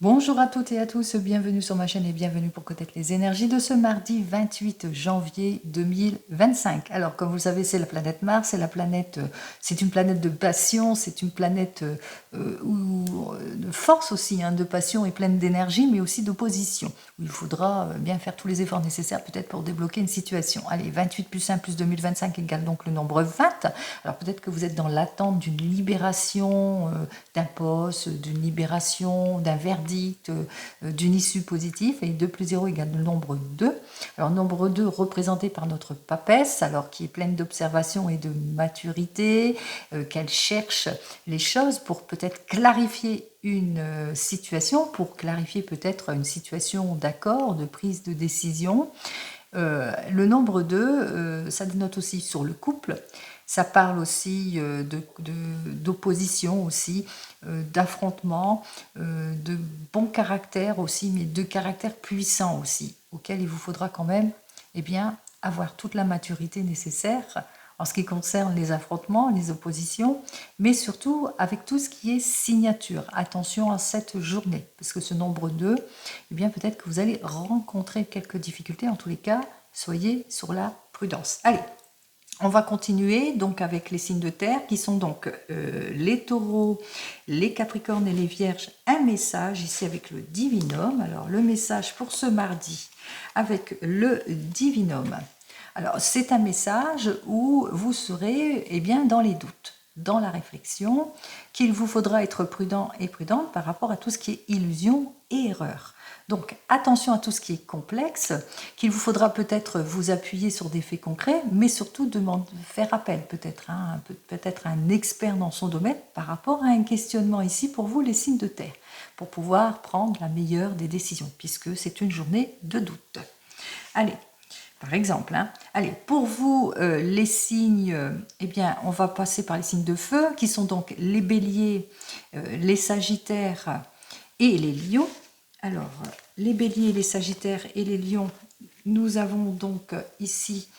Bonjour à toutes et à tous, bienvenue sur ma chaîne et bienvenue pour connaître les énergies de ce mardi 28 janvier 2025. Alors, comme vous le savez, c'est la planète Mars, c'est une planète de passion, c'est une planète de force aussi, hein, de passion et pleine d'énergie, mais aussi d'opposition, où il faudra bien faire tous les efforts nécessaires peut-être pour débloquer une situation. Allez, 28 plus 1 plus 2025 égale donc le nombre 20. Alors peut-être que vous êtes dans l'attente d'une libération d'un poste, d'une libération, d'un verdict, d'une issue positive, et 2 plus 0 égale le nombre 2. Alors nombre 2 représenté par notre papesse, alors qui est pleine d'observation et de maturité, qu'elle cherche les choses pour peut-être clarifier une situation, pour clarifier peut-être une situation d'accord, de prise de décision. Le nombre 2, ça dénote aussi sur le couple. Ça parle aussi d'opposition aussi, d'affrontement, de bon caractère aussi, mais de caractère puissant aussi, auquel il vous faudra quand même avoir toute la maturité nécessaire en ce qui concerne les affrontements, les oppositions, mais surtout avec tout ce qui est signature. Attention à cette journée, parce que ce nombre 2, peut-être que vous allez rencontrer quelques difficultés. En tous les cas, soyez sur la prudence. Allez, on va continuer donc avec les signes de terre qui sont donc les taureaux, les capricornes et les vierges. Un message ici avec le divinum. Alors le message pour ce mardi avec le divinum. Alors c'est un message où vous serez dans les doutes, dans la réflexion, qu'il vous faudra être prudent et prudente par rapport à tout ce qui est illusion et erreur. Donc attention à tout ce qui est complexe, qu'il vous faudra peut-être vous appuyer sur des faits concrets, mais surtout faire appel peut-être à un expert dans son domaine par rapport à un questionnement ici pour vous les signes de terre, pour pouvoir prendre la meilleure des décisions, puisque c'est une journée de doute. Allez, par exemple, allez, pour vous, les signes, on va passer par les signes de feu, qui sont donc les béliers, les sagittaires et les lions. Alors, les béliers, les sagittaires et les lions, nous avons donc ici,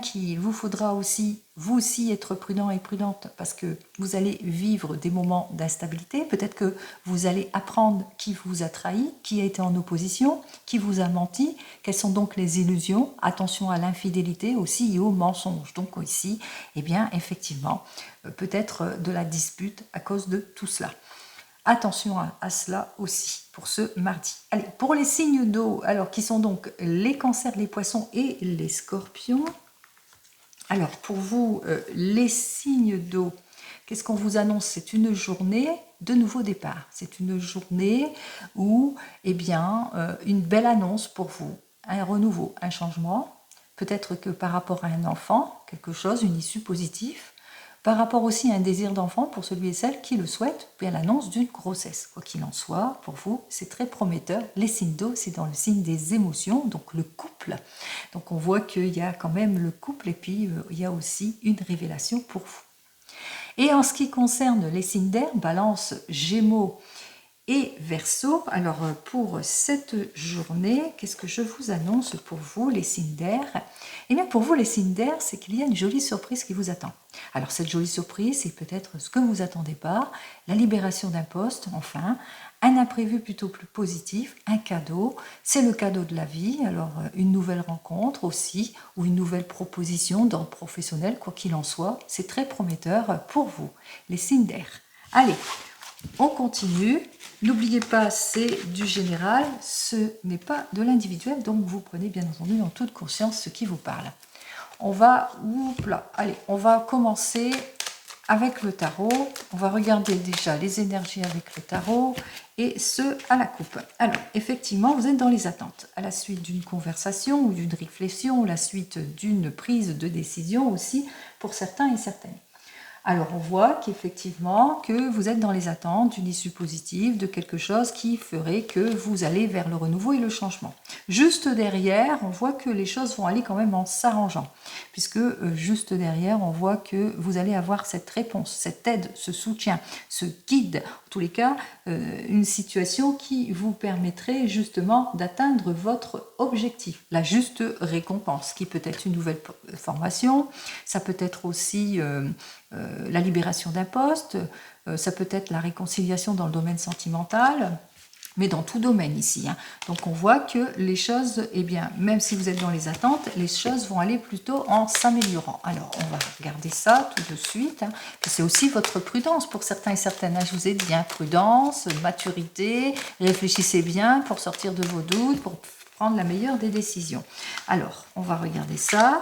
qu'il vous faudra aussi, vous aussi, être prudent et prudente, parce que vous allez vivre des moments d'instabilité. Peut-être que vous allez apprendre qui vous a trahi, qui a été en opposition, qui vous a menti, quelles sont donc les illusions. Attention à l'infidélité aussi et aux mensonges. Donc ici, effectivement, peut-être de la dispute à cause de tout cela. Attention à cela aussi pour ce mardi. Allez, pour les signes d'eau, alors qui sont donc les cancers, les poissons et les scorpions. Alors pour vous, les signes d'eau, qu'est-ce qu'on vous annonce? C'est une journée de nouveau départ. C'est une journée où, une belle annonce pour vous, un renouveau, un changement. Peut-être que par rapport à un enfant, quelque chose, une issue positive. Par rapport aussi à un désir d'enfant pour celui et celle qui le souhaite, bien l'annonce d'une grossesse. Quoi qu'il en soit, pour vous, c'est très prometteur. Les signes d'eau, c'est dans le signe des émotions, donc le couple. Donc on voit qu'il y a quand même le couple et puis il y a aussi une révélation pour vous. Et en ce qui concerne les signes d'air, Balance, Gémeaux et Verseau, alors pour cette journée, qu'est-ce que je vous annonce pour vous, les signes d'air? Eh bien pour vous, les signes d'air, c'est qu'il y a une jolie surprise qui vous attend. Alors cette jolie surprise, c'est peut-être ce que vous attendez pas, la libération d'un poste, enfin, un imprévu plutôt plus positif, un cadeau, c'est le cadeau de la vie, alors une nouvelle rencontre aussi, ou une nouvelle proposition d'ordre professionnel, quoi qu'il en soit, c'est très prometteur pour vous, les signes d'air. Allez, on continue. N'oubliez pas, c'est du général, ce n'est pas de l'individuel, donc vous prenez bien entendu en toute conscience ce qui vous parle. On va commencer avec le tarot. On va regarder déjà les énergies avec le tarot et ceux à la coupe. Alors, effectivement, vous êtes dans les attentes. À la suite d'une conversation ou d'une réflexion, à la suite d'une prise de décision aussi pour certains et certaines. Alors on voit qu'effectivement que vous êtes dans les attentes d'une issue positive, de quelque chose qui ferait que vous allez vers le renouveau et le changement. Juste derrière, on voit que les choses vont aller quand même en s'arrangeant, puisque juste derrière, on voit que vous allez avoir cette réponse, cette aide, ce soutien, ce guide, en tous les cas, une situation qui vous permettrait justement d'atteindre votre objectif, la juste récompense, qui peut être une nouvelle formation, ça peut être aussi la libération d'un poste, ça peut être la réconciliation dans le domaine sentimental, mais dans tout domaine ici. Hein. Donc on voit que les choses, eh bien, même si vous êtes dans les attentes, les choses vont aller plutôt en s'améliorant. Alors on va regarder ça tout de suite. Hein. C'est aussi votre prudence pour certains et certaines. Je vous ai dit, hein, prudence, maturité, réfléchissez bien pour sortir de vos doutes, pour prendre la meilleure des décisions. Alors on va regarder ça.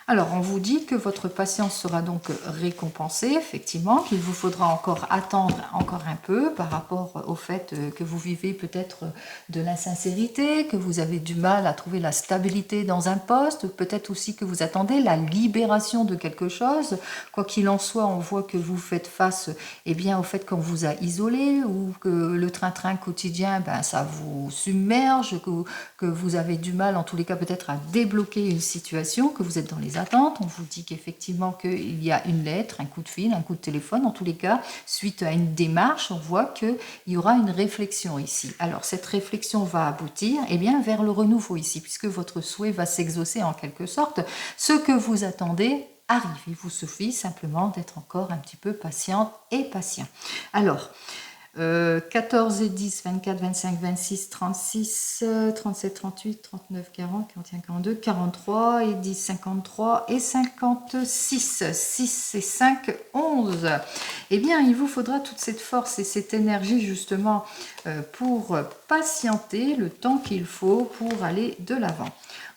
Alors, on vous dit que votre patience sera donc récompensée, effectivement, qu'il vous faudra encore attendre encore un peu par rapport au fait que vous vivez peut-être de l'insincérité, que vous avez du mal à trouver la stabilité dans un poste, peut-être aussi que vous attendez la libération de quelque chose. Quoi qu'il en soit, on voit que vous faites face bien, au fait qu'on vous a isolé ou que le train-train quotidien, ça vous submerge, que vous avez du mal, en tous les cas, peut-être à débloquer une situation, que vous êtes dans les attentes. On vous dit qu'effectivement qu'il y a une lettre, un coup de fil, un coup de téléphone. En tous les cas, suite à une démarche, on voit qu'il y aura une réflexion ici. Alors, cette réflexion va aboutir bien, vers le renouveau ici, puisque votre souhait va s'exaucer en quelque sorte. Ce que vous attendez arrive. Il vous suffit simplement d'être encore un petit peu patiente et patient. Alors, 14 et 10, 24, 25, 26, 36, 37, 38, 39, 40, 41, 42, 43 et 10, 53 et 56. 6 et 5, 11. Eh bien, il vous faudra toute cette force et cette énergie justement pour patienter le temps qu'il faut pour aller de l'avant.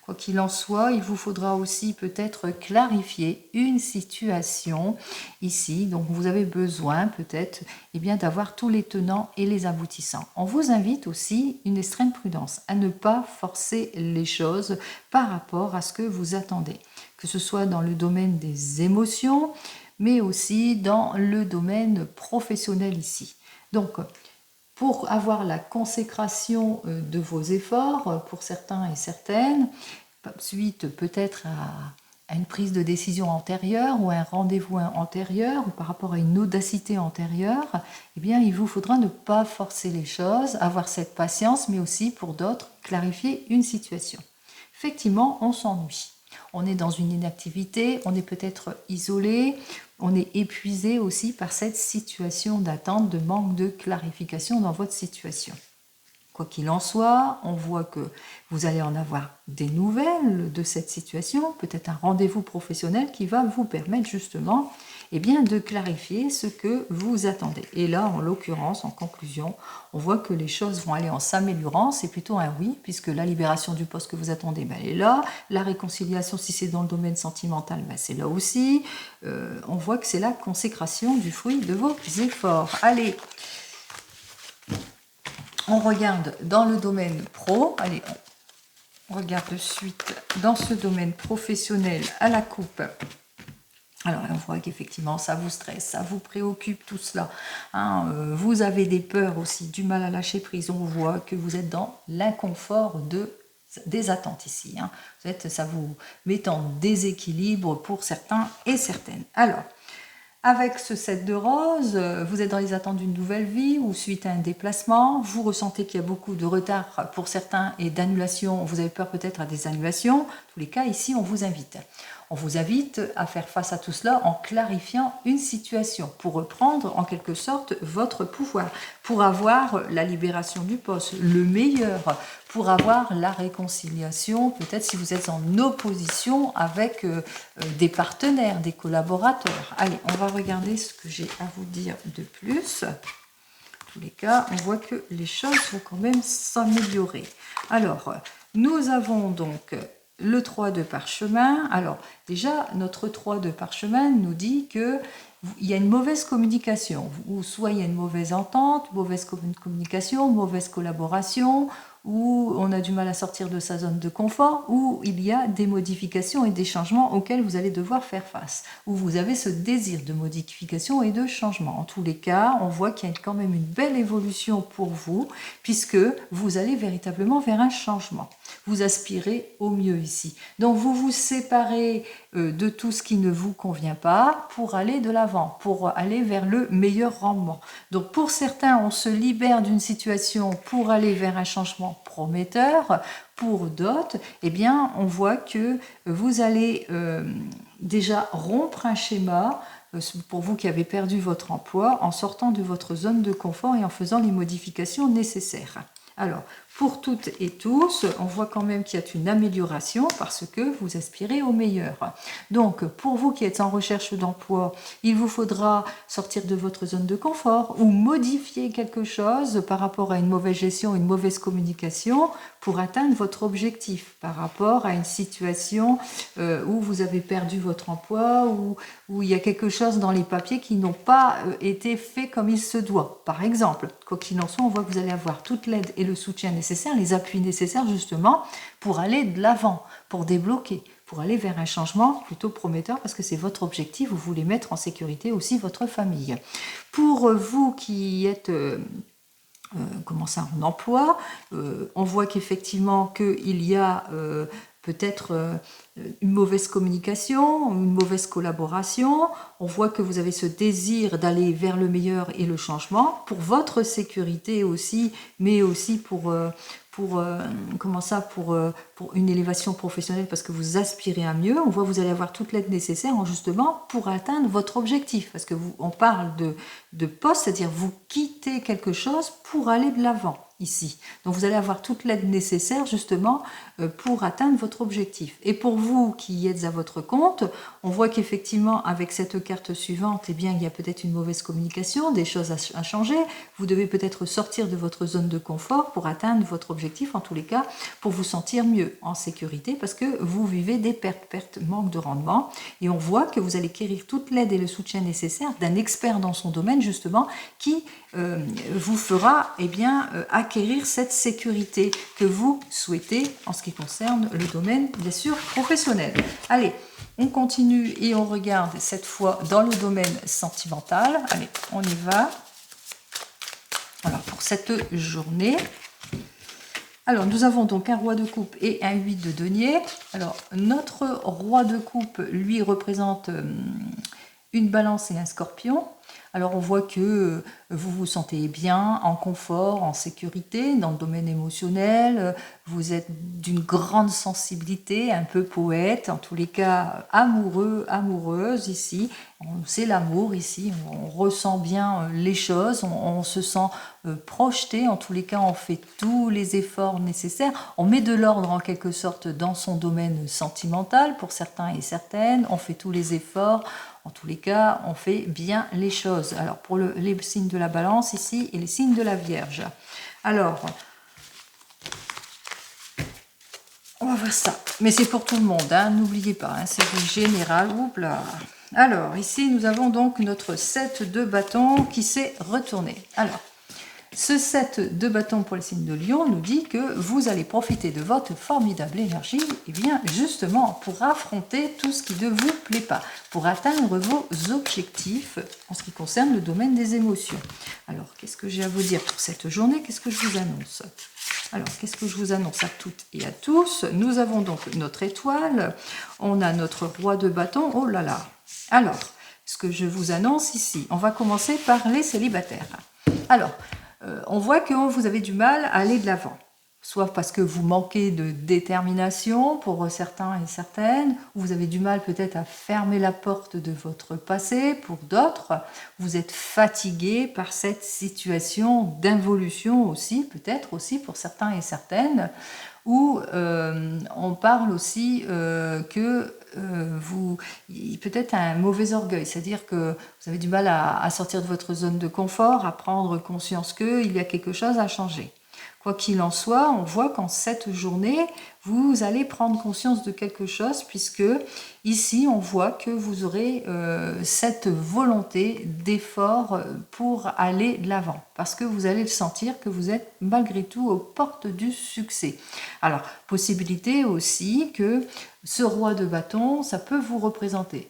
Quoi qu'il en soit, il vous faudra aussi peut-être clarifier une situation ici. Donc, vous avez besoin peut-être d'avoir tous les tenants et les aboutissants. On vous invite aussi une extrême prudence à ne pas forcer les choses par rapport à ce que vous attendez. Que ce soit dans le domaine des émotions, mais aussi dans le domaine professionnel ici. Donc, pour avoir la consécration de vos efforts, pour certains et certaines, suite peut-être à une prise de décision antérieure ou un rendez-vous antérieur ou par rapport à une audacité antérieure, il vous faudra ne pas forcer les choses, avoir cette patience, mais aussi pour d'autres, clarifier une situation. Effectivement, on s'ennuie. On est dans une inactivité, on est peut-être isolé, on est épuisé aussi par cette situation d'attente, de manque de clarification dans votre situation. Quoi qu'il en soit, on voit que vous allez en avoir des nouvelles de cette situation, peut-être un rendez-vous professionnel qui va vous permettre justement de clarifier ce que vous attendez. Et là, en l'occurrence, en conclusion, on voit que les choses vont aller en s'améliorant, c'est plutôt un oui, puisque la libération du poste que vous attendez, elle est là. La réconciliation, si c'est dans le domaine sentimental, c'est là aussi. On voit que c'est la consécration du fruit de vos efforts. Allez, on regarde dans le domaine pro. Allez, on regarde de suite dans ce domaine professionnel à la coupe. Alors, on voit qu'effectivement, ça vous stresse, ça vous préoccupe, tout cela. Vous avez des peurs aussi, du mal à lâcher prise. On voit que vous êtes dans l'inconfort des attentes ici. Ça vous met en déséquilibre pour certains et certaines. Alors, avec ce 7 de rose, vous êtes dans les attentes d'une nouvelle vie ou suite à un déplacement. Vous ressentez qu'il y a beaucoup de retard pour certains et d'annulation. Vous avez peur peut-être à des annulations. En tous les cas, ici, on vous invite. On vous invite à faire face à tout cela en clarifiant une situation pour reprendre en quelque sorte votre pouvoir, pour avoir la libération du poste, le meilleur, pour avoir la réconciliation, peut-être si vous êtes en opposition avec des partenaires, des collaborateurs. Allez, on va regarder ce que j'ai à vous dire de plus. En tous les cas, on voit que les choses vont quand même s'améliorer. Alors, nous avons donc le 3 de parchemin. Alors, déjà, notre 3 de parchemin nous dit qu'il y a une mauvaise communication, ou soit il y a une mauvaise entente, mauvaise communication, mauvaise collaboration, où on a du mal à sortir de sa zone de confort, où il y a des modifications et des changements auxquels vous allez devoir faire face, où vous avez ce désir de modification et de changement. En tous les cas, on voit qu'il y a quand même une belle évolution pour vous, puisque vous allez véritablement vers un changement. Vous aspirez au mieux ici. Donc vous vous séparez de tout ce qui ne vous convient pas pour aller de l'avant, pour aller vers le meilleur rendement. Donc pour certains, on se libère d'une situation pour aller vers un changement prometteur. Pour d'autres, on voit que vous allez déjà rompre un schéma, pour vous qui avez perdu votre emploi, en sortant de votre zone de confort et en faisant les modifications nécessaires. Alors, pour toutes et tous, on voit quand même qu'il y a une amélioration parce que vous aspirez au meilleur. Donc, pour vous qui êtes en recherche d'emploi, il vous faudra sortir de votre zone de confort ou modifier quelque chose par rapport à une mauvaise gestion, une mauvaise communication pour atteindre votre objectif par rapport à une situation où vous avez perdu votre emploi ou où il y a quelque chose dans les papiers qui n'ont pas été faits comme il se doit. Par exemple, quoi qu'il en soit, on voit que vous allez avoir toute l'aide et le soutien nécessaire, les appuis nécessaires justement pour aller de l'avant, pour débloquer, pour aller vers un changement plutôt prometteur parce que c'est votre objectif, vous voulez mettre en sécurité aussi votre famille. Pour vous qui êtes en emploi, on voit qu'effectivement qu'il y a peut-être une mauvaise communication, une mauvaise collaboration. On voit que vous avez ce désir d'aller vers le meilleur et le changement pour votre sécurité aussi, mais aussi pour une élévation professionnelle parce que vous aspirez à mieux. On voit que vous allez avoir toute l'aide nécessaire justement pour atteindre votre objectif parce que on parle de poste, c'est-à-dire vous quittez quelque chose pour aller de l'avant ici. Donc vous allez avoir toute l'aide nécessaire justement pour atteindre votre objectif. Et pour vous qui êtes à votre compte, on voit qu'effectivement avec cette carte suivante, eh bien, il y a peut-être une mauvaise communication, des choses à changer. Vous devez peut-être sortir de votre zone de confort pour atteindre votre objectif, en tous les cas, pour vous sentir mieux en sécurité parce que vous vivez des pertes, manque de rendement. Et on voit que vous allez acquérir toute l'aide et le soutien nécessaire d'un expert dans son domaine justement qui vous fera acquérir cette sécurité que vous souhaitez en ce qui concerne le domaine, bien sûr, professionnel. Allez, on continue et on regarde cette fois dans le domaine sentimental. Allez, on y va. Alors, pour cette journée, alors nous avons donc un roi de coupe et un 8 de denier. Alors, notre roi de coupe, lui, représente une balance et un scorpion. Alors on voit que vous vous sentez bien, en confort, en sécurité, dans le domaine émotionnel, vous êtes d'une grande sensibilité, un peu poète, en tous les cas amoureux, amoureuse ici. C'est l'amour ici, on ressent bien les choses, on se sent projeté, en tous les cas on fait tous les efforts nécessaires, on met de l'ordre en quelque sorte dans son domaine sentimental pour certains et certaines, on fait tous les efforts. En tous les cas, on fait bien les choses. Alors, pour les signes de la balance ici et les signes de la Vierge. Alors, on va voir ça. Mais c'est pour tout le monde, hein, n'oubliez pas, hein, c'est du général. Oups là. Alors, ici, nous avons donc notre 7 de bâton qui s'est retourné. Alors, ce 7 de bâton pour les signes de Lion nous dit que vous allez profiter de votre formidable énergie, et bien justement pour affronter tout ce qui ne vous plaît pas, pour atteindre vos objectifs en ce qui concerne le domaine des émotions. Alors, qu'est-ce que j'ai à vous dire pour cette journée? Qu'est-ce que je vous annonce? Alors, qu'est-ce que je vous annonce à toutes et à tous? Nous avons donc notre étoile, on a notre roi de bâton, oh là là. Alors, ce que je vous annonce ici, on va commencer par les célibataires. Alors, on voit que vous avez du mal à aller de l'avant, soit parce que vous manquez de détermination pour certains et certaines, ou vous avez du mal peut-être à fermer la porte de votre passé pour d'autres, vous êtes fatigué par cette situation d'involution aussi, peut-être aussi pour certains et certaines, où on parle aussi que vous peut-être un mauvais orgueil, c'est-à-dire que vous avez du mal à sortir de votre zone de confort, à prendre conscience qu'il y a quelque chose à changer. Quoi qu'il en soit, on voit qu'en cette journée, vous allez prendre conscience de quelque chose puisque ici, on voit que vous aurez cette volonté d'effort pour aller de l'avant parce que vous allez le sentir que vous êtes malgré tout aux portes du succès. Alors, possibilité aussi que ce roi de bâton, ça peut vous représenter.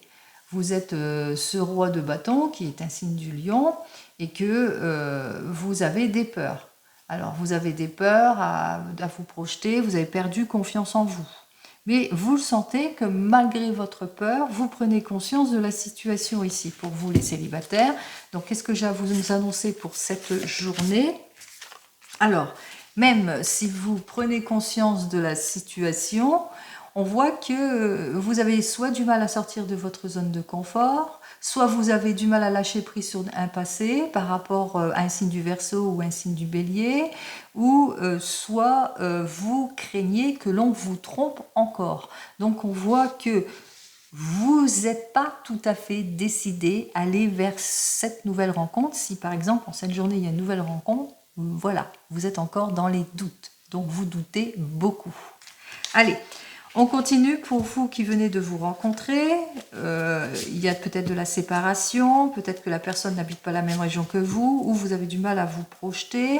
Vous êtes ce roi de bâton qui est un signe du lion et que vous avez des peurs. Alors, vous avez des peurs à vous projeter, vous avez perdu confiance en vous. Mais vous le sentez que malgré votre peur, vous prenez conscience de la situation ici pour vous les célibataires. Donc, qu'est-ce que j'ai à vous annoncer pour cette journée? Alors, même si vous prenez conscience de la situation, on voit que vous avez soit du mal à sortir de votre zone de confort, soit vous avez du mal à lâcher prise sur un passé par rapport à un signe du Verseau ou un signe du Bélier, ou soit vous craignez que l'on vous trompe encore. Donc on voit que vous n'êtes pas tout à fait décidé à aller vers cette nouvelle rencontre. Si par exemple en cette journée il y a une nouvelle rencontre, voilà, vous êtes encore dans les doutes. Donc vous doutez beaucoup. Allez, on continue pour vous qui venez de vous rencontrer. Il y a peut-être de la séparation, peut-être que la personne n'habite pas la même région que vous, ou vous avez du mal à vous projeter.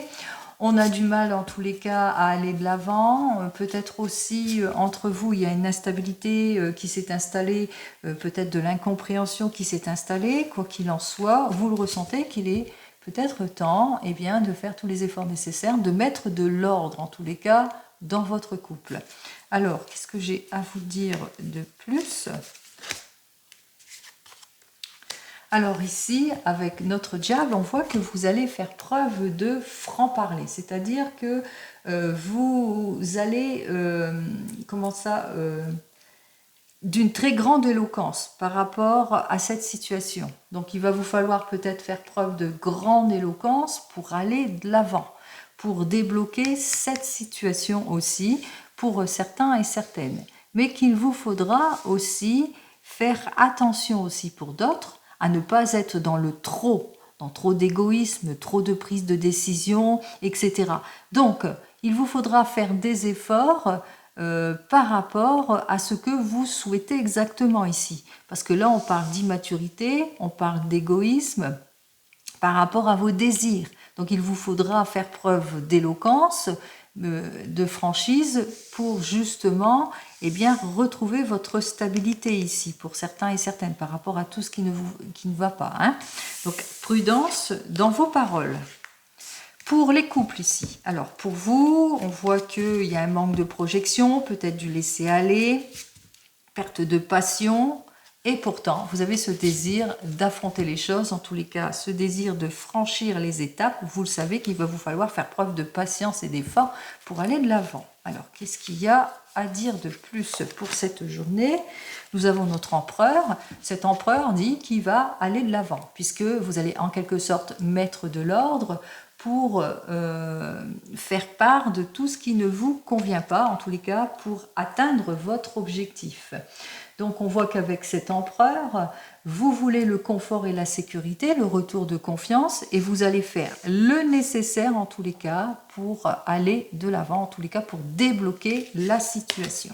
On a du mal en tous les cas à aller de l'avant. Peut-être aussi entre vous, il y a une instabilité qui s'est installée, peut-être de l'incompréhension qui s'est installée. Quoi qu'il en soit, vous le ressentez qu'il est peut-être temps de faire tous les efforts nécessaires, de mettre de l'ordre en tous les cas dans votre couple. Alors, qu'est-ce que j'ai à vous dire de plus ? Alors ici, avec notre diable, on voit que vous allez faire preuve de franc-parler, c'est-à-dire que vous allez, d'une très grande éloquence par rapport à cette situation. Donc il va vous falloir peut-être faire preuve de grande éloquence pour aller de l'avant, pour débloquer cette situation aussi, pour certains et certaines. Mais qu'il vous faudra aussi faire attention aussi pour d'autres, à ne pas être dans le trop, dans trop d'égoïsme, trop de prise de décision, etc. Donc, il vous faudra faire des efforts par rapport à ce que vous souhaitez exactement ici. Parce que là, on parle d'immaturité, on parle d'égoïsme par rapport à vos désirs. Donc, il vous faudra faire preuve d'éloquence, de franchise pour justement retrouver votre stabilité ici pour certains et certaines par rapport à tout ce qui ne va pas. Donc prudence dans vos paroles. Pour les couples ici, alors pour vous, on voit qu'il y a un manque de projection, peut-être du laisser aller, perte de passion, et pourtant, vous avez ce désir d'affronter les choses, en tous les cas, ce désir de franchir les étapes. Vous le savez qu'il va vous falloir faire preuve de patience et d'effort pour aller de l'avant. Alors, qu'est-ce qu'il y a à dire de plus pour cette journée? Nous avons notre empereur. Cet empereur dit qu'il va aller de l'avant, puisque vous allez en quelque sorte mettre de l'ordre pour faire part de tout ce qui ne vous convient pas, en tous les cas, pour atteindre votre objectif. Donc on voit qu'avec cet empereur, vous voulez le confort et la sécurité, le retour de confiance, et vous allez faire le nécessaire en tous les cas pour aller de l'avant, en tous les cas pour débloquer la situation.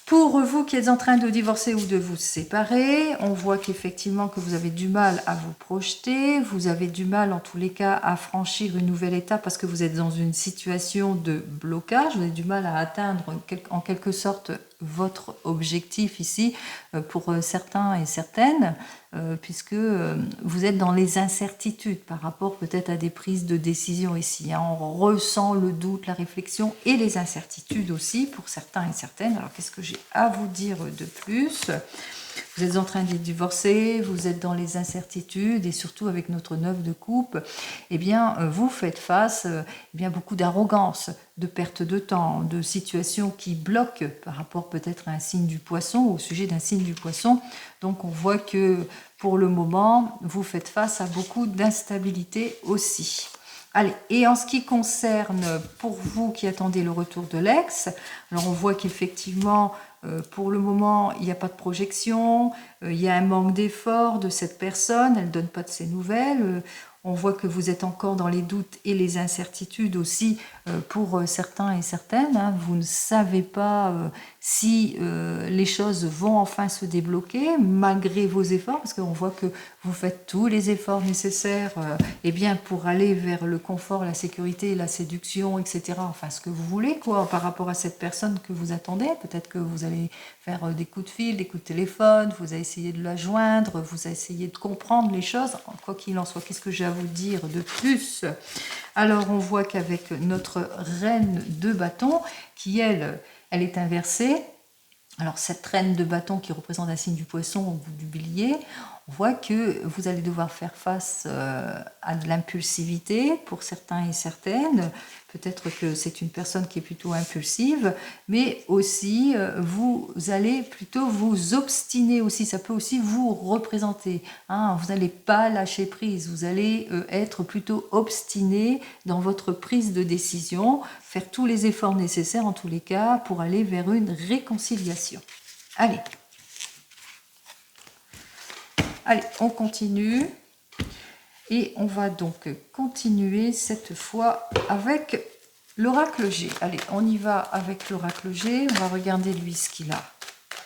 Pour vous qui êtes en train de divorcer ou de vous séparer, on voit qu'effectivement que vous avez du mal à vous projeter, vous avez du mal en tous les cas à franchir une nouvelle étape parce que vous êtes dans une situation de blocage, vous avez du mal à atteindre en quelque sorte votre objectif ici pour certains et certaines, puisque vous êtes dans les incertitudes par rapport peut-être à des prises de décision ici. On ressent le doute, la réflexion et les incertitudes aussi pour certains et certaines. Alors qu'est-ce que j'ai à vous dire de plus ? Vous êtes en train de divorcer, vous êtes dans les incertitudes et surtout avec notre 9 de coupe, vous faites face beaucoup d'arrogance, de perte de temps, de situations qui bloquent par rapport peut-être à un signe du poisson, au sujet d'un signe du poisson. Donc on voit que pour le moment, vous faites face à beaucoup d'instabilité aussi. Allez, et en ce qui concerne pour vous qui attendez le retour de l'ex, alors on voit qu'effectivement, pour le moment, il n'y a pas de projection, il y a un manque d'effort de cette personne, elle ne donne pas de ses nouvelles. On voit que vous êtes encore dans les doutes et les incertitudes aussi pour certains et certaines. Vous ne savez pas si les choses vont enfin se débloquer malgré vos efforts, parce qu'on voit que vous faites tous les efforts nécessaires pour aller vers le confort, la sécurité, la séduction, etc. Enfin, ce que vous voulez, quoi, par rapport à cette personne que vous attendez. Peut-être que vous allez faire des coups de fil, des coups de téléphone, vous allez essayer de la joindre, vous allez essayer de comprendre les choses, quoi qu'il en soit. Qu'est-ce que j'ai à vous dire de plus? Alors, on voit qu'avec notre reine de bâton, qui elle est inversée. Alors cette reine de bâton qui représente un signe du poisson ou du bélier, On voit que vous allez devoir faire face à de l'impulsivité pour certains et certaines. Peut-être que c'est une personne qui est plutôt impulsive, mais aussi vous allez plutôt vous obstiner aussi. Ça peut aussi vous représenter. Hein. Vous n'allez pas lâcher prise. Vous allez être plutôt obstiné dans votre prise de décision, faire tous les efforts nécessaires en tous les cas pour aller vers une réconciliation. Allez, on continue. Et on va donc continuer cette fois avec l'oracle G. Allez, on y va avec l'oracle G. On va regarder lui ce qu'il a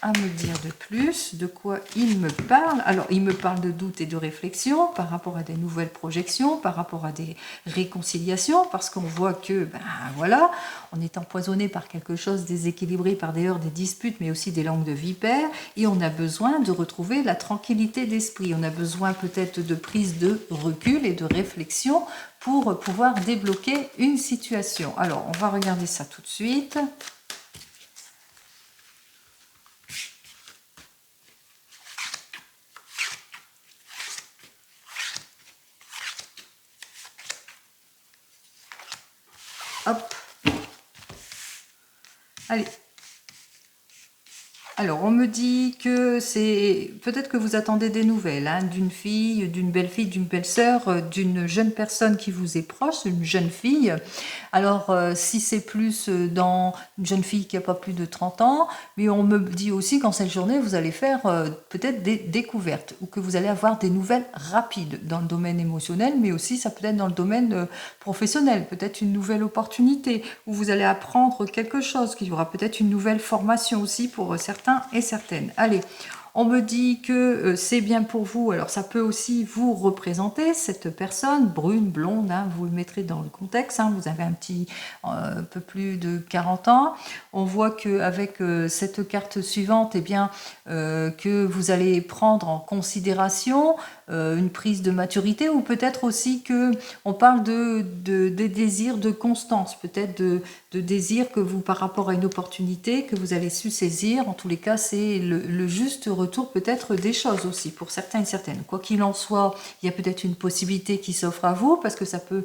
à me dire de plus, de quoi il me parle. Alors, il me parle de doute et de réflexion par rapport à des nouvelles projections, par rapport à des réconciliations, parce qu'on voit que, ben voilà, on est empoisonné par quelque chose, déséquilibré par d'ailleurs des disputes, mais aussi des langues de vipère, et on a besoin de retrouver la tranquillité d'esprit. On a besoin peut-être de prise de recul et de réflexion pour pouvoir débloquer une situation. Alors, on va regarder ça tout de suite. Hop. Allez. Alors, on me dit que c'est... Peut-être que vous attendez des nouvelles hein, d'une fille, d'une belle-sœur, d'une jeune personne qui vous est proche, une jeune fille. Alors, si c'est plus dans une jeune fille qui n'a pas plus de 30 ans, mais on me dit aussi qu'en cette journée, vous allez faire peut-être des découvertes ou que vous allez avoir des nouvelles rapides dans le domaine émotionnel, mais aussi ça peut être dans le domaine professionnel, peut-être une nouvelle opportunité où vous allez apprendre quelque chose, qu'il y aura peut-être une nouvelle formation aussi pour certains et certaines. Allez, on me dit que c'est bien pour vous. Alors, ça peut aussi vous représenter, cette personne, brune, blonde, hein, vous le mettrez dans le contexte. Hein, vous avez un petit peu plus de 40 ans. On voit qu'avec cette carte suivante, eh bien, que vous allez prendre en considération une prise de maturité ou peut-être aussi que on parle des désirs de constance, peut-être de désirs que vous, par rapport à une opportunité que vous avez su saisir. En tous les cas, c'est le juste retour peut-être des choses aussi pour certains et certaines. Quoi qu'il en soit, il y a peut-être une possibilité qui s'offre à vous parce que ça peut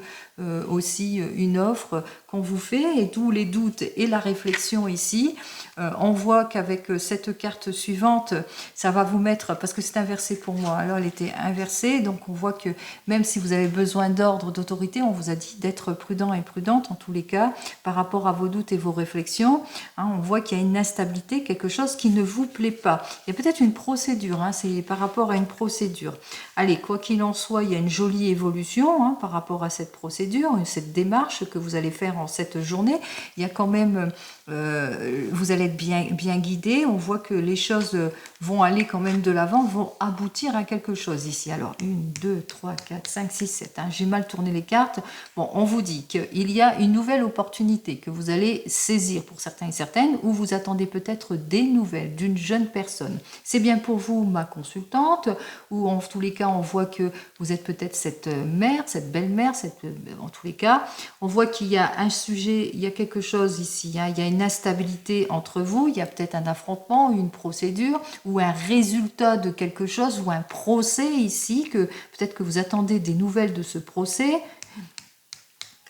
aussi une offre qu'on vous fait et d'où les doutes et la réflexion ici. On voit qu'avec cette carte suivante, ça va vous mettre, parce que c'est inversé pour moi, alors elle était inversée, donc on voit que même si vous avez besoin d'ordre, d'autorité, on vous a dit d'être prudent et prudente en tous les cas par rapport à vos doutes et vos réflexions. Hein, on voit qu'il y a une instabilité, quelque chose qui ne vous plaît pas. Il y a peut-être une procédure, hein, c'est par rapport à une procédure. Allez, quoi qu'il en soit, il y a une jolie évolution hein, par rapport à cette procédure, cette démarche que vous allez faire en cette journée. Il y a quand même, vous allez être bien guidé. On voit que les choses vont aller quand même de l'avant, vont aboutir à quelque chose ici. Alors, 1, 2, 3, 4, 5, 6, 7. Hein, j'ai mal tourné les cartes. Bon, on vous dit qu'il y a une nouvelle opportunité que vous allez saisir pour certains et certaines, ou vous attendez peut-être des nouvelles d'une jeune personne. C'est bien pour vous, ma consultante, ou en tous les cas, on voit que vous êtes peut-être cette mère, cette belle-mère, en tous les cas, on voit qu'il y a un sujet, il y a quelque chose ici, hein, il y a une instabilité entre vous, il y a peut-être un affrontement, une procédure, ou un résultat de quelque chose, ou un procès ici, que peut-être que vous attendez des nouvelles de ce procès.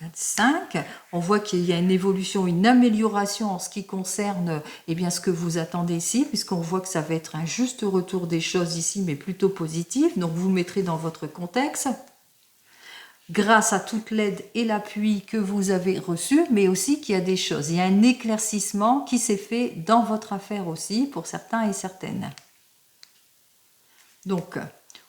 4, 5, on voit qu'il y a une évolution, une amélioration en ce qui concerne eh bien, ce que vous attendez ici, puisqu'on voit que ça va être un juste retour des choses ici, mais plutôt positif, donc vous le mettrez dans votre contexte, grâce à toute l'aide et l'appui que vous avez reçu, mais aussi qu'il y a des choses, il y a un éclaircissement qui s'est fait dans votre affaire aussi, pour certains et certaines. Donc,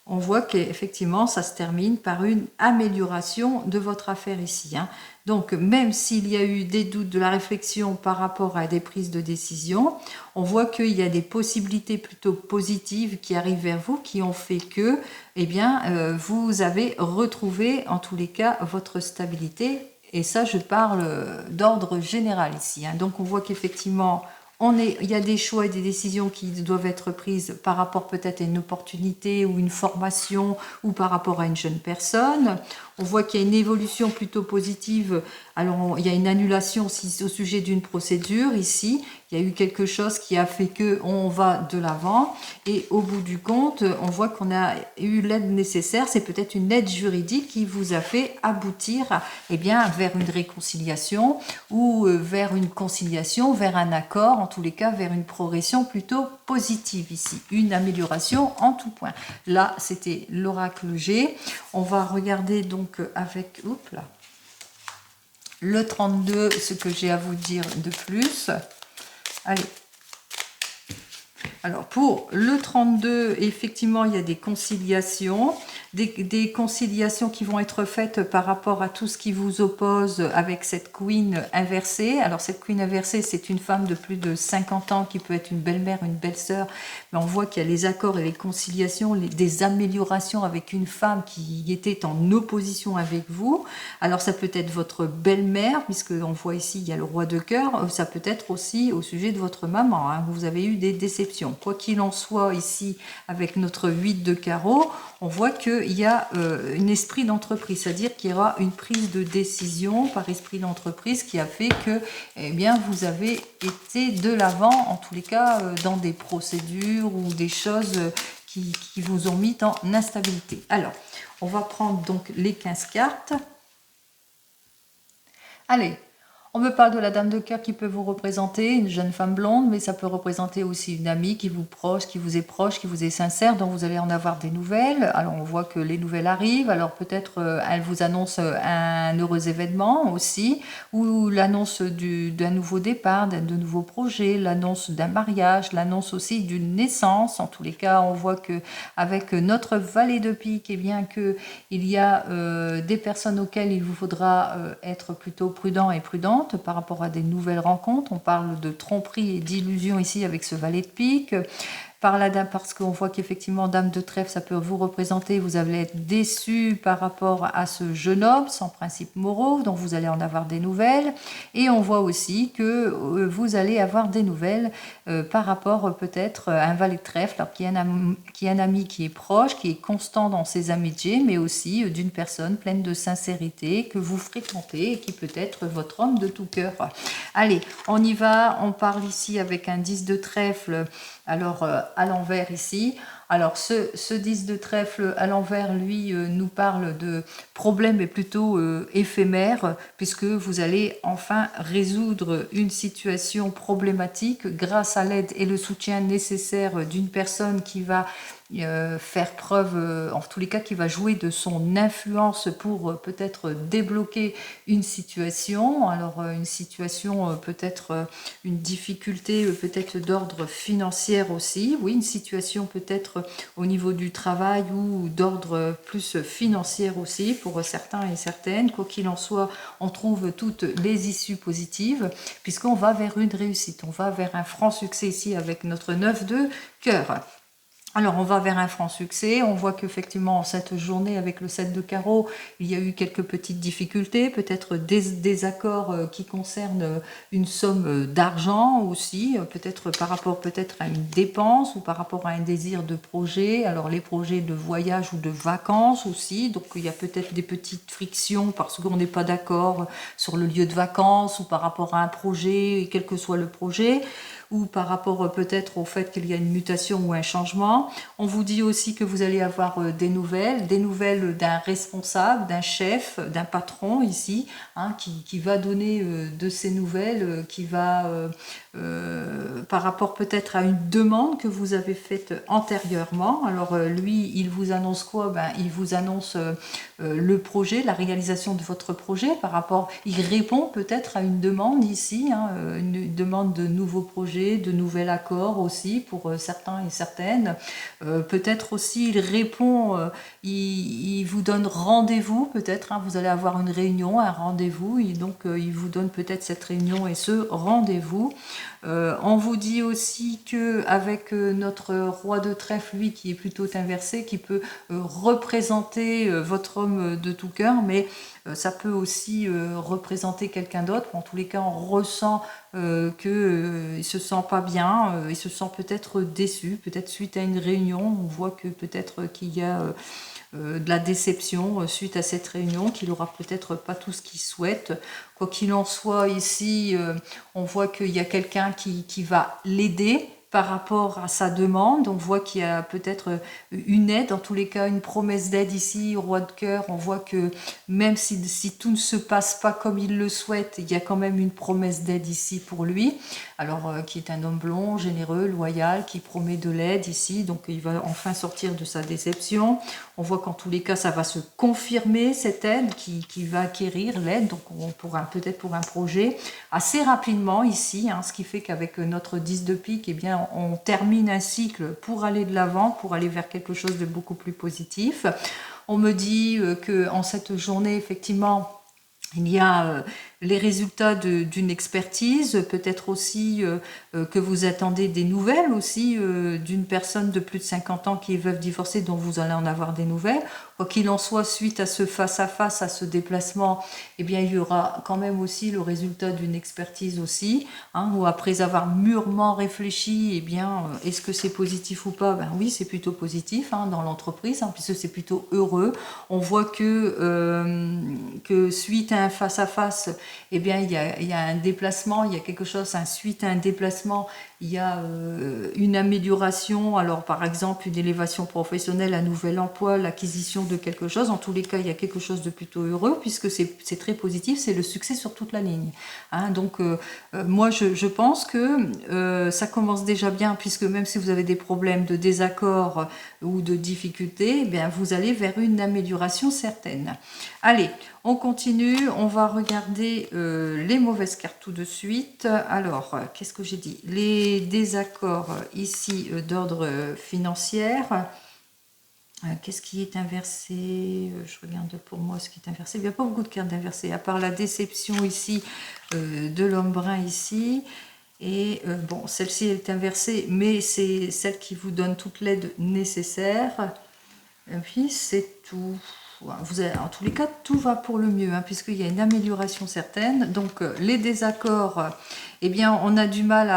on voit qu'effectivement, ça se termine par une amélioration de votre affaire ici. Hein. Donc, même s'il y a eu des doutes, de la réflexion par rapport à des prises de décision, on voit qu'il y a des possibilités plutôt positives qui arrivent vers vous, qui ont fait que, eh bien, vous avez retrouvé, en tous les cas, votre stabilité. Et ça, je parle d'ordre général ici. Hein. Donc, on voit qu'effectivement, il y a des choix et des décisions qui doivent être prises par rapport peut-être à une opportunité ou une formation ou par rapport à une jeune personne. On voit qu'il y a une évolution plutôt positive. Alors, il y a une annulation aussi au sujet d'une procédure ici. Il y a eu quelque chose qui a fait que on va de l'avant. Et au bout du compte, on voit qu'on a eu l'aide nécessaire. C'est peut-être une aide juridique qui vous a fait aboutir eh bien, vers une réconciliation ou vers une conciliation, vers un accord, en tous les cas vers une progression plutôt positive ici, une amélioration en tout point. Là, c'était l'oracle G. On va regarder donc avec le 32, ce que j'ai à vous dire de plus. Allez. Alors pour le 32, effectivement, il y a des conciliations, des conciliations qui vont être faites par rapport à tout ce qui vous oppose avec cette queen inversée. Alors cette queen inversée, c'est une femme de plus de 50 ans qui peut être une belle-mère, une belle-sœur, mais on voit qu'il y a les accords et les conciliations, des améliorations avec une femme qui était en opposition avec vous. Alors ça peut être votre belle-mère, puisque on voit ici, il y a le roi de cœur, ça peut être aussi au sujet de votre maman, hein, vous avez eu des déceptions. Quoi qu'il en soit, ici, avec notre 8 de carreau, on voit qu'il y a un esprit d'entreprise, c'est-à-dire qu'il y aura une prise de décision par esprit d'entreprise qui a fait que eh bien, vous avez été de l'avant, en tous les cas, dans des procédures ou des choses qui vous ont mis en instabilité. Alors, on va prendre donc les 15 cartes. Allez. On me parle de la dame de cœur qui peut vous représenter, une jeune femme blonde, mais ça peut représenter aussi une amie qui vous proche, qui vous est sincère, dont vous allez en avoir des nouvelles. Alors on voit que les nouvelles arrivent, alors peut-être elle vous annonce un heureux événement aussi, ou l'annonce d'un nouveau départ, de nouveaux projets, l'annonce d'un mariage, l'annonce aussi d'une naissance. En tous les cas, on voit que avec notre valet de pique, eh bien que il y a des personnes auxquelles il vous faudra être plutôt prudent et prudent par rapport à des nouvelles rencontres. On parle de tromperie et d'illusion ici avec ce valet de pique. Par la dame, parce qu'on voit qu'effectivement, dame de trèfle, ça peut vous représenter, vous allez être déçu par rapport à ce jeune homme sans principes moraux, donc vous allez en avoir des nouvelles. Et on voit aussi que vous allez avoir des nouvelles par rapport peut-être à un valet de trèfle, alors qui est un ami qui est proche, qui est constant dans ses amitiés, mais aussi d'une personne pleine de sincérité que vous fréquentez et qui peut être votre homme de tout cœur. Allez, on y va, on parle ici avec un 10 de trèfle. Alors, à l'envers ici. Alors, ce 10 de trèfle à l'envers, lui, nous parle de problèmes mais plutôt éphémères, puisque vous allez enfin résoudre une situation problématique grâce à l'aide et le soutien nécessaire d'une personne qui va faire preuve, en tous les cas, qui va jouer de son influence pour peut-être débloquer une situation. Alors, une situation peut-être une difficulté peut-être d'ordre financier aussi. Oui, une situation peut-être au niveau du travail ou d'ordre plus financier aussi pour certains et certaines. Quoi qu'il en soit, on trouve toutes les issues positives puisqu'on va vers une réussite. On va vers un franc succès ici avec notre 9 de cœur. Alors, on va vers un franc succès. On voit qu'effectivement, cette journée, avec le 7 de carreau, il y a eu quelques petites difficultés, peut-être des accords qui concernent une somme d'argent aussi, peut-être par rapport peut-être à une dépense ou par rapport à un désir de projet. Alors, les projets de voyage ou de vacances aussi. Donc, il y a peut-être des petites frictions parce qu'on n'est pas d'accord sur le lieu de vacances ou par rapport à un projet, quel que soit le projet, ou par rapport peut-être au fait qu'il y a une mutation ou un changement. On vous dit aussi que vous allez avoir des nouvelles d'un responsable, d'un chef, d'un patron ici, hein, qui va donner de ces nouvelles, qui va par rapport peut-être à une demande que vous avez faite antérieurement. Alors lui, il vous annonce quoi? Ben, il vous annonce le projet, la réalisation de votre projet par rapport, il répond peut-être à une demande ici, hein, une demande de nouveaux projets, de nouvel accord aussi pour certains et certaines. Peut-être aussi il répond, il vous donne rendez-vous peut-être, hein, vous allez avoir une réunion, un rendez-vous, et donc il vous donne peut-être cette réunion et ce rendez-vous. On vous dit aussi que avec notre roi de trèfle, lui qui est plutôt inversé, qui peut représenter votre homme de tout cœur, mais ça peut aussi représenter quelqu'un d'autre. En tous les cas, on ressent qu'il ne se sent pas bien, il se sent peut-être déçu, peut-être suite à une réunion, on voit que peut-être qu'il y a de la déception suite à cette réunion, qu'il aura peut-être pas tout ce qu'il souhaite. Quoi qu'il en soit, ici, on voit qu'il y a quelqu'un qui va l'aider par rapport à sa demande. On voit qu'il y a peut-être une aide, en tous les cas une promesse d'aide ici, roi de cœur. On voit que même si tout ne se passe pas comme il le souhaite, il y a quand même une promesse d'aide ici pour lui. Alors, qui est un homme blond, généreux, loyal, qui promet de l'aide ici. Donc, il va enfin sortir de sa déception. On voit qu'en tous les cas, ça va se confirmer, cette aide qui va acquérir l'aide, donc peut-être pour un projet, assez rapidement ici, hein, ce qui fait qu'avec notre 10 de pique, eh bien, on termine un cycle pour aller de l'avant, pour aller vers quelque chose de beaucoup plus positif. On me dit qu'en cette journée, effectivement, il y a les résultats d'une expertise, peut-être aussi que vous attendez des nouvelles aussi d'une personne de plus de 50 ans qui est veuve divorcée dont vous allez en avoir des nouvelles. Quoi qu'il en soit, suite à ce face-à-face, à ce déplacement, eh bien, il y aura quand même aussi le résultat d'une expertise aussi, hein, où après avoir mûrement réfléchi, eh bien, est-ce que c'est positif ou pas? Ben oui, c'est plutôt positif hein, dans l'entreprise, hein, puisque c'est plutôt heureux. On voit que suite à un face-à-face, eh bien, il y a un déplacement, il y a quelque chose, suite à un déplacement, il y a une amélioration, alors par exemple une élévation professionnelle, un nouvel emploi, l'acquisition de quelque chose. En tous les cas, il y a quelque chose de plutôt heureux puisque c'est très positif, c'est le succès sur toute la ligne. Hein, donc moi je pense que ça commence déjà bien puisque même si vous avez des problèmes de désaccord ou de difficultés, eh bien, vous allez vers une amélioration certaine. Allez, on continue, on va regarder les mauvaises cartes tout de suite. Alors, qu'est-ce que j'ai dit? Les désaccords ici d'ordre financier. Qu'est-ce qui est inversé? Je regarde pour moi ce qui est inversé. Il n'y a pas beaucoup de cartes inversées, à part la déception ici de l'homme brun ici. Et bon, celle-ci est inversée, mais c'est celle qui vous donne toute l'aide nécessaire. Et puis, c'est tout. Vous avez, en tous les cas, tout va pour le mieux, hein, puisqu'il y a une amélioration certaine. Donc, les désaccords, eh bien, on a du mal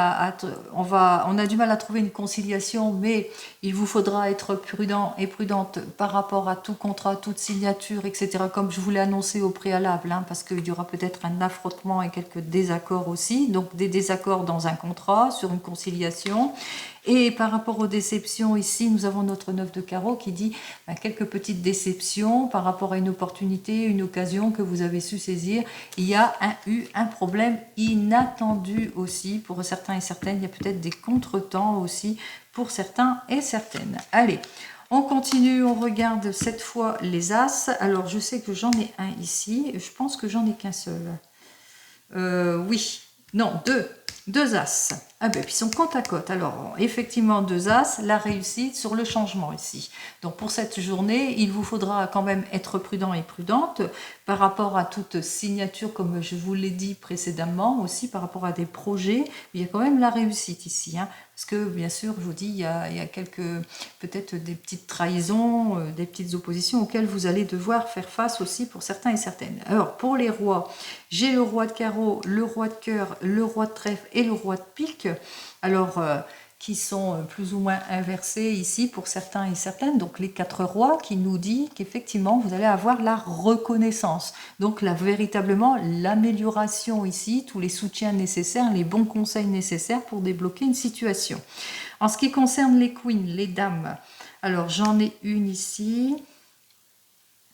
on a du mal à trouver une conciliation, mais il vous faudra être prudent et prudente par rapport à tout contrat, toute signature, etc., comme je vous l'ai annoncé au préalable, hein, parce qu'il y aura peut-être un affrontement et quelques désaccords aussi. Donc, des désaccords dans un contrat, sur une conciliation. Et par rapport aux déceptions, ici, nous avons notre 9 de carreau qui dit quelques petites déceptions par rapport à une opportunité, une occasion que vous avez su saisir. Il y a eu un problème inattendu aussi pour certains et certaines. Il y a peut-être des contretemps aussi pour certains et certaines. Allez, on continue, on regarde cette fois les As. Alors, je sais que j'en ai un ici. Je pense que j'en ai qu'un seul. Oui, non, deux As. Ah ben, puis ils sont côte à côte. Alors, effectivement, deux As, la réussite sur le changement ici. Donc, pour cette journée, il vous faudra quand même être prudent et prudente par rapport à toute signature, comme je vous l'ai dit précédemment, aussi par rapport à des projets. Il y a quand même la réussite ici, hein, parce que, bien sûr, je vous dis, il y a quelques, peut-être des petites trahisons, des petites oppositions auxquelles vous allez devoir faire face aussi pour certains et certaines. Alors, pour les rois, j'ai le roi de carreau, le roi de cœur, le roi de trèfle et le roi de pique. Alors, qui sont plus ou moins inversés ici pour certains et certaines. Donc, les 4 rois qui nous dit qu'effectivement, vous allez avoir la reconnaissance. Donc, véritablement, l'amélioration ici, tous les soutiens nécessaires, les bons conseils nécessaires pour débloquer une situation. En ce qui concerne les queens, les dames, alors j'en ai une ici.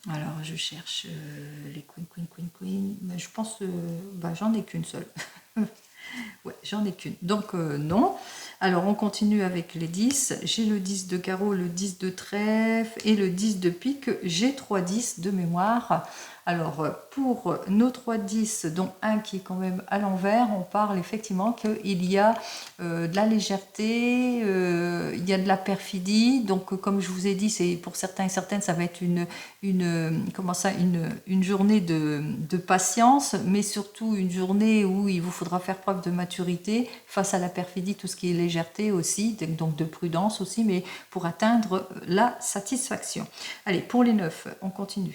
Alors, je cherche les queens. Mais je pense que j'en ai qu'une seule. Ouais, j'en ai qu'une. Donc, non. Alors, on continue avec les 10. J'ai le 10 de carreau, le 10 de trèfle et le 10 de pique. J'ai 3 10 de mémoire. Alors, pour nos 3 10, dont un qui est quand même à l'envers, on parle effectivement qu'il y a de la légèreté, il y a de la perfidie. Donc, comme je vous ai dit, c'est pour certains et certaines, ça va être une journée de patience, mais surtout une journée où il vous faudra faire preuve de maturité face à la perfidie, tout ce qui est légèreté aussi, donc de prudence aussi, mais pour atteindre la satisfaction. Allez, pour les 9, on continue.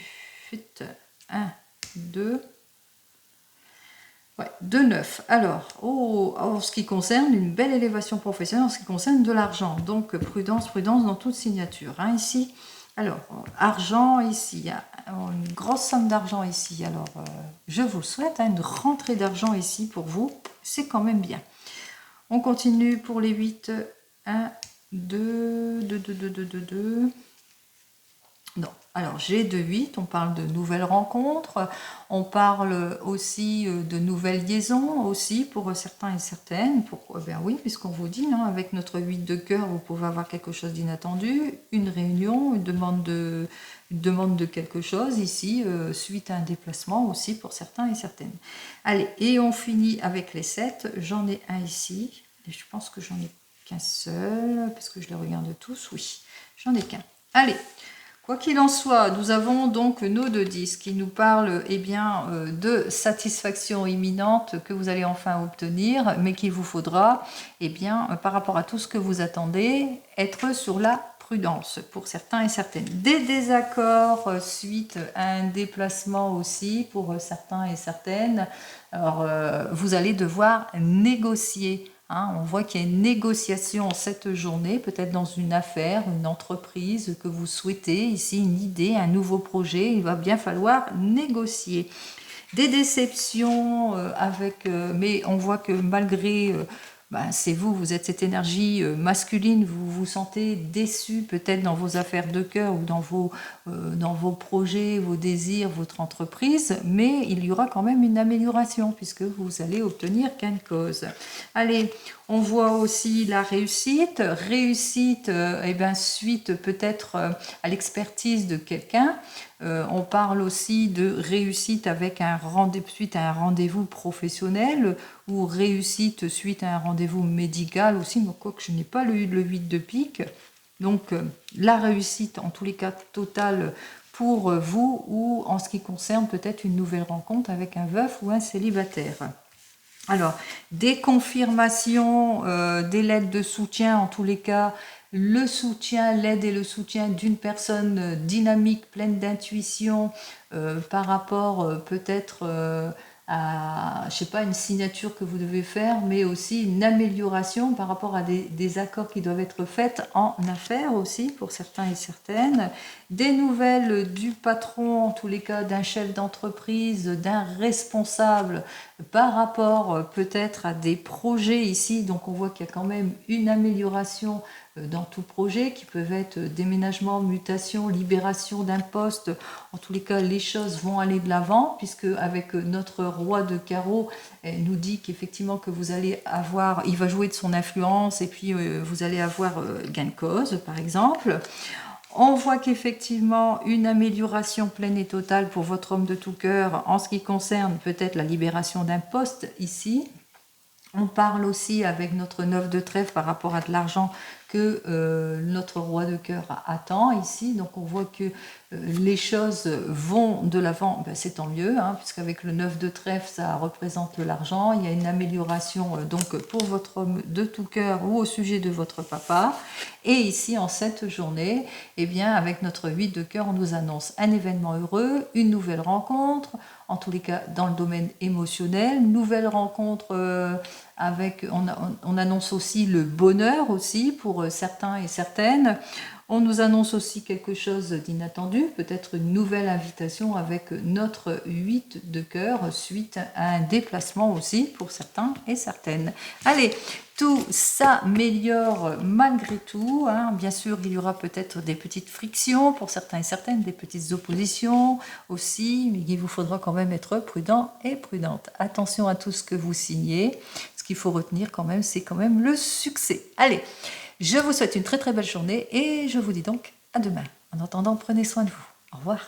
1, 2, Ouais, de 9. Alors, en ce qui concerne une belle élévation professionnelle, en ce qui concerne de l'argent. Donc, prudence, prudence dans toute signature. Hein, ici, alors, argent ici, il y a une grosse somme d'argent ici. Alors, je vous le souhaite, hein, une rentrée d'argent ici pour vous. C'est quand même bien. On continue pour les 8. 1, 2, 2, 2, 2, 2, 2, 2. Non. Alors, j'ai de 8, on parle de nouvelles rencontres, on parle aussi de nouvelles liaisons, aussi pour certains et certaines. Pourquoi? Ben oui, puisqu'on vous dit, hein, avec notre 8 de cœur, vous pouvez avoir quelque chose d'inattendu, une réunion, une demande de quelque chose ici, suite à un déplacement aussi pour certains et certaines. Allez, et on finit avec les 7. J'en ai un ici, et je pense que j'en ai qu'un seul, parce que je les regarde tous, oui, j'en ai qu'un. Allez. Quoi qu'il en soit, nous avons donc nos 2 10 qui nous parlent de satisfaction imminente que vous allez enfin obtenir, mais qu'il vous faudra, par rapport à tout ce que vous attendez, être sur la prudence pour certains et certaines. Des désaccords suite à un déplacement aussi pour certains et certaines. Alors, vous allez devoir négocier. Hein, on voit qu'il y a une négociation cette journée, peut-être dans une affaire, une entreprise que vous souhaitez, ici une idée, un nouveau projet, il va bien falloir négocier. Des déceptions mais on voit que malgré, c'est vous, vous êtes cette énergie masculine, vous vous sentez déçu peut-être dans vos affaires de cœur ou dans vos projets, vos désirs, votre entreprise, mais il y aura quand même une amélioration puisque vous allez obtenir gain de cause. Allez, on voit aussi la réussite. Réussite, suite peut-être à l'expertise de quelqu'un. On parle aussi de réussite avec suite à un rendez-vous professionnel ou réussite suite à un rendez-vous médical aussi, mais quoique je n'ai pas eu le 8 de pique. Donc la réussite en tous les cas totale pour vous ou en ce qui concerne peut-être une nouvelle rencontre avec un veuf ou un célibataire. Alors, des confirmations, des lettres de soutien, en tous les cas, le soutien, l'aide et le soutien d'une personne dynamique, pleine d'intuition, par rapport peut-être à, je sais pas, une signature que vous devez faire, mais aussi une amélioration par rapport à des accords qui doivent être faits en affaires aussi, pour certains et certaines. Des nouvelles du patron, en tous les cas d'un chef d'entreprise, d'un responsable, par rapport peut-être à des projets ici. Donc on voit qu'il y a quand même une amélioration dans tout projet qui peuvent être déménagement, mutation, libération d'un poste. En tous les cas, les choses vont aller de l'avant puisque avec notre roi de carreau, elle nous dit qu'effectivement que vous allez avoir, il va jouer de son influence et puis vous allez avoir gain de cause par exemple. On voit qu'effectivement une amélioration pleine et totale pour votre homme de tout cœur en ce qui concerne peut-être la libération d'un poste ici. On parle aussi avec notre 9 de trèfle par rapport à de l'argent que notre roi de cœur attend ici. Donc on voit que les choses vont de l'avant, c'est tant mieux, hein, puisqu'avec le 9 de trèfle, ça représente l'argent. Il y a une amélioration donc pour votre homme de tout cœur ou au sujet de votre papa. Et ici, en cette journée, avec notre 8 de cœur, on nous annonce un événement heureux, une nouvelle rencontre, en tous les cas dans le domaine émotionnel, nouvelle rencontre on annonce aussi le bonheur aussi pour certains et certaines. On nous annonce aussi quelque chose d'inattendu, peut-être une nouvelle invitation avec notre 8 de cœur suite à un déplacement aussi pour certains et certaines. Allez, tout s'améliore malgré tout. Hein. Bien sûr, il y aura peut-être des petites frictions pour certains et certaines, des petites oppositions aussi, mais il vous faudra quand même être prudent et prudente. Attention à tout ce que vous signez. Ce qu'il faut retenir quand même, c'est quand même le succès. Allez, je vous souhaite une très très belle journée et je vous dis donc à demain. En attendant, prenez soin de vous. Au revoir.